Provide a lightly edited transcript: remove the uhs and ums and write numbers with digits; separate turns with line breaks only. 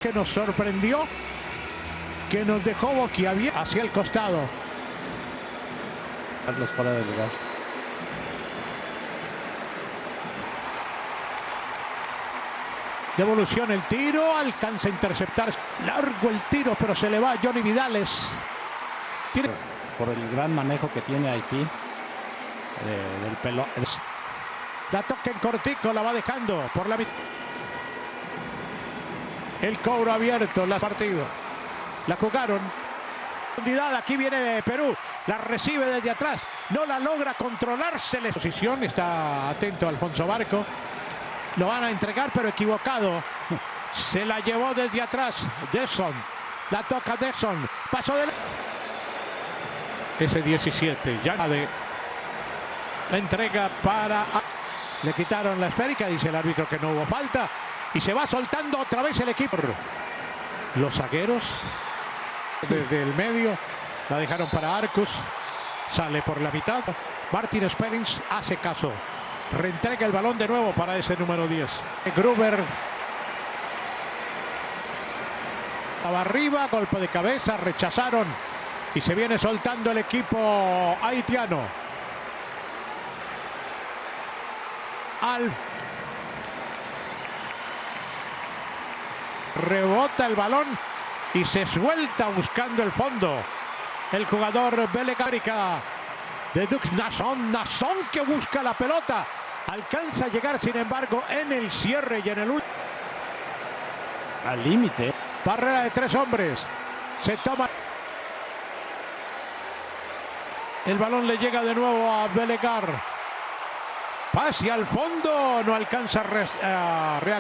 Que nos sorprendió, que nos dejó boquiabiertos hacia el costado.
Carlos fuera de lugar.
Devolución el tiro, alcanza a interceptar. Largo el tiro, pero se le va a Johnny Vidales.
Por el gran manejo que tiene Haití del pelo.
La toca en cortico, la va dejando por la mitad. El cobro abierto, la partido. La jugaron. Aquí viene Perú, la recibe desde atrás, no la logra controlarse la posición, está atento Alfonso Barco, lo van a entregar pero equivocado, se la llevó desde atrás Desson, la toca Desson, pasó del... Ese 17, ya de la entrega para... Le quitaron la esférica, dice el árbitro que no hubo falta y se va soltando otra vez el equipo. Los zagueros desde el medio la dejaron para Arcus, sale por la mitad. Martin Sperrings hace caso, reentrega el balón de nuevo para ese número 10. Gruber estaba arriba, golpe de cabeza, rechazaron y se viene soltando el equipo haitiano. Rebota el balón y se suelta buscando el fondo. El jugador Belecarica de Dux Nason que busca la pelota. Alcanza a llegar, sin embargo, en el cierre y en el último.
Al límite.
Barrera de 3 hombres. Se toma. El balón le llega de nuevo a Belegar. Pase al fondo. No alcanza a reaccionar.